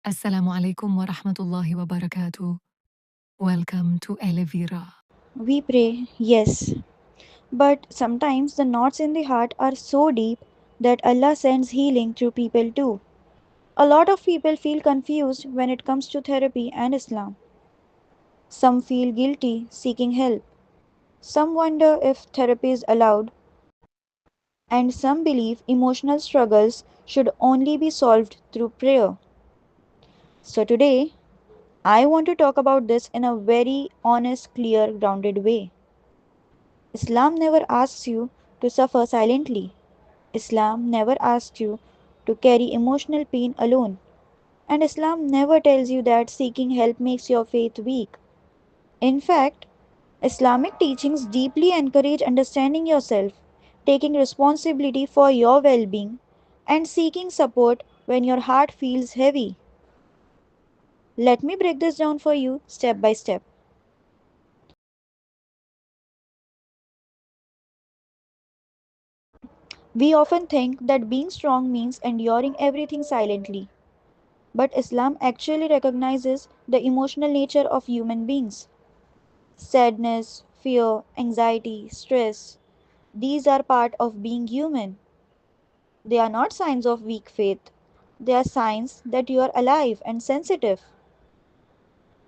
Assalamu alaikum wa rahmatullahi wa barakatuh. Welcome to Elevira. We pray, yes, but sometimes the knots in the heart are so deep that Allah sends healing through people too. A lot of people feel confused when it comes to therapy and Islam. Some feel guilty seeking help. Some wonder if therapy is allowed, and some believe emotional struggles should only be solved through prayer. So today, I want to talk about this in a very honest, clear, grounded way. Islam never asks you to suffer silently. Islam never asks you to carry emotional pain alone. And Islam never tells you that seeking help makes your faith weak. In fact, Islamic teachings deeply encourage understanding yourself, taking responsibility for your well being, and seeking support when your heart feels heavy. Let me break this down for you step by step. We often think that being strong means enduring everything silently. But Islam actually recognizes the emotional nature of human beings. Sadness, fear, anxiety, stress, these are part of being human. They are not signs of weak faith. They are signs that you are alive and sensitive.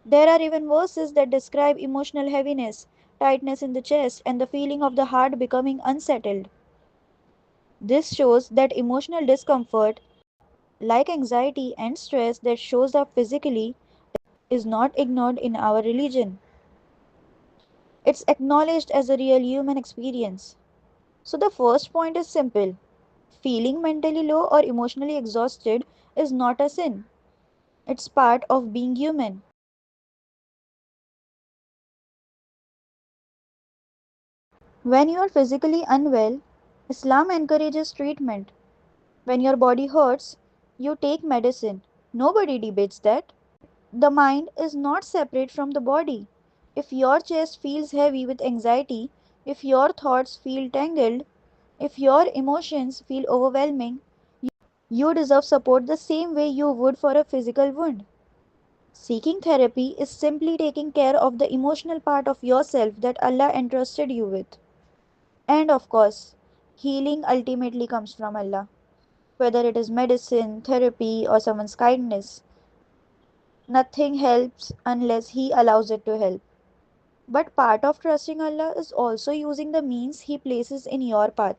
There are even verses that describe emotional heaviness, tightness in the chest, and the feeling of the heart becoming unsettled. This shows that emotional discomfort, like anxiety and stress that shows up physically, is not ignored in our religion. It's acknowledged as a real human experience. So, the first point is simple: feeling mentally low or emotionally exhausted is not a sin, it's part of being human. When you are physically unwell, Islam encourages treatment. When your body hurts, you take medicine. Nobody debates that. The mind is not separate from the body. If your chest feels heavy with anxiety, if your thoughts feel tangled, if your emotions feel overwhelming, you deserve support the same way you would for a physical wound. Seeking therapy is simply taking care of the emotional part of yourself that Allah entrusted you with. And of course, healing ultimately comes from Allah. Whether it is medicine, therapy, or someone's kindness, nothing helps unless He allows it to help. But part of trusting Allah is also using the means He places in your path.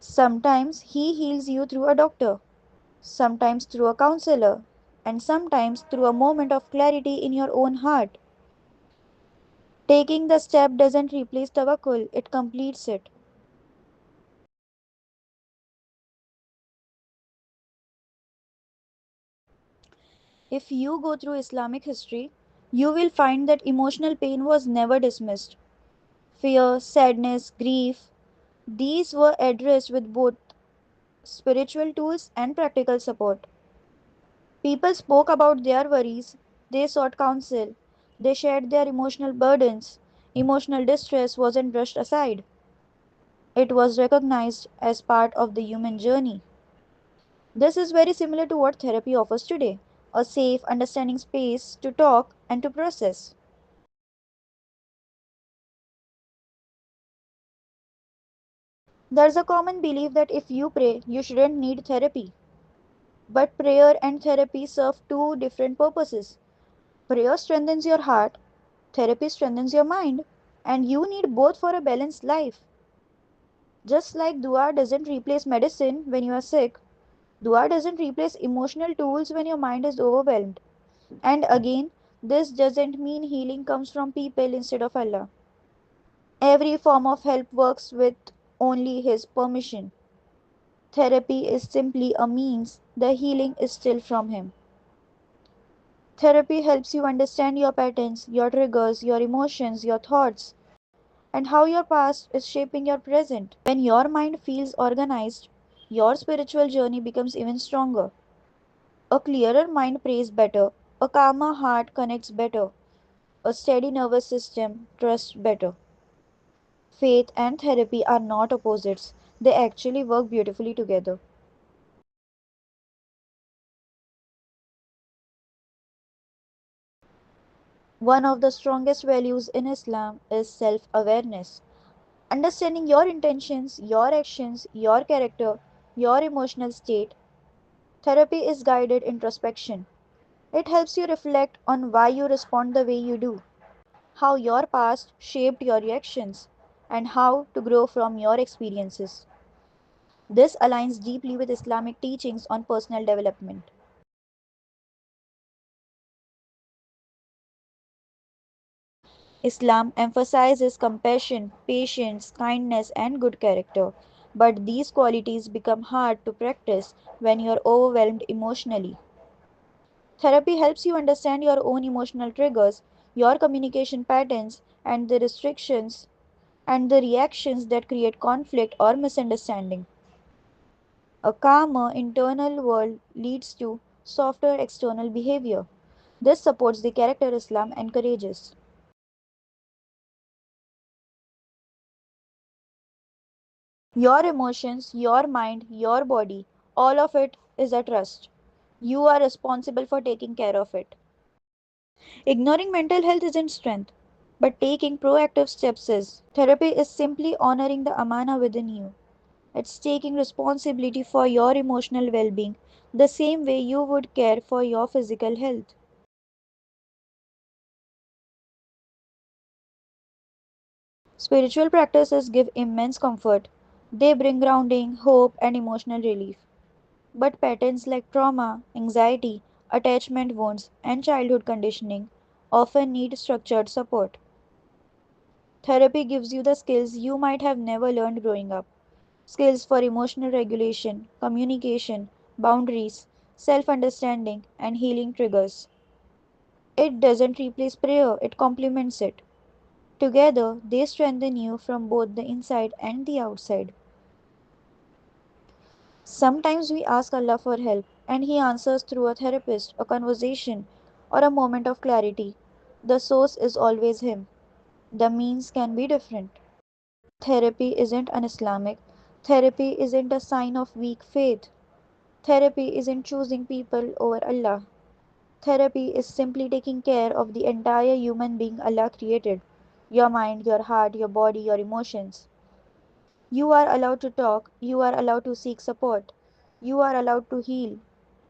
Sometimes He heals you through a doctor, sometimes through a counselor, and sometimes through a moment of clarity in your own heart. Taking the step doesn't replace tawakkul, it completes it. If you go through Islamic history, you will find that emotional pain was never dismissed. Fear, sadness, grief, these were addressed with both spiritual tools and practical support. People spoke about their worries, they sought counsel, they shared their emotional burdens. Emotional distress wasn't brushed aside, it was recognized as part of the human journey. This is very similar to what therapy offers today: a safe, understanding space to talk and to process. There's a common belief that if you pray, you shouldn't need therapy. But prayer and therapy serve two different purposes. Prayer strengthens your heart, therapy strengthens your mind, and you need both for a balanced life. Just like dua doesn't replace medicine when you are sick, dua doesn't replace emotional tools when your mind is overwhelmed. And again, this doesn't mean healing comes from people instead of Allah. Every form of help works with only His permission. Therapy is simply a means, the healing is still from Him. Therapy helps you understand your patterns, your triggers, your emotions, your thoughts, and how your past is shaping your present. When your mind feels organized, your spiritual journey becomes even stronger. A clearer mind prays better, a calmer heart connects better, a steady nervous system trusts better. Faith and therapy are not opposites, they actually work beautifully together. One of the strongest values in Islam is self awareness. Understanding your intentions, your actions, your character, your emotional state. Therapy is guided introspection. It helps you reflect on why you respond the way you do, how your past shaped your reactions, and how to grow from your experiences. This aligns deeply with Islamic teachings on personal development. Islam emphasizes compassion, patience, kindness, and good character, but these qualities become hard to practice when you are overwhelmed emotionally. Therapy helps you understand your own emotional triggers, your communication patterns, and the restrictions and the reactions that create conflict or misunderstanding. A calmer internal world leads to softer external behavior. This supports the character Islam encourages. Your emotions, your mind, your body, all of it is a trust. You are responsible for taking care of it. Ignoring mental health isn't strength, but taking proactive steps is. Therapy is simply honoring the amana within you. It's taking responsibility for your emotional well being the same way you would care for your physical health. Spiritual practices give immense comfort. They bring grounding, hope, and emotional relief. But patterns like trauma, anxiety, attachment wounds, and childhood conditioning often need structured support. Therapy gives you the skills you might have never learned growing up, skills for emotional regulation, communication, boundaries, self understanding, and healing triggers. It doesn't replace prayer, it complements it. Together, they strengthen you from both the inside and the outside. Sometimes we ask Allah for help, and He answers through a therapist, a conversation, or a moment of clarity. The source is always Him. The means can be different. Therapy isn't un Islamic. Therapy isn't a sign of weak faith. Therapy isn't choosing people over Allah. Therapy is simply taking care of the entire human being Allah created, your mind, your heart, your body, your emotions. You are allowed to talk, you are allowed to seek support, you are allowed to heal,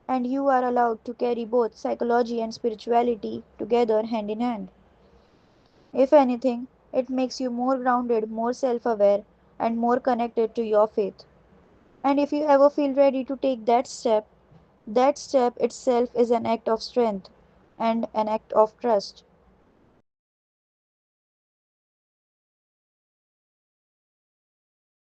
and you are allowed to carry both psychology and spirituality together hand in hand. If anything, it makes you more grounded, more self aware, and more connected to your faith. And if you ever feel ready to take that step itself is an act of strength and an act of trust.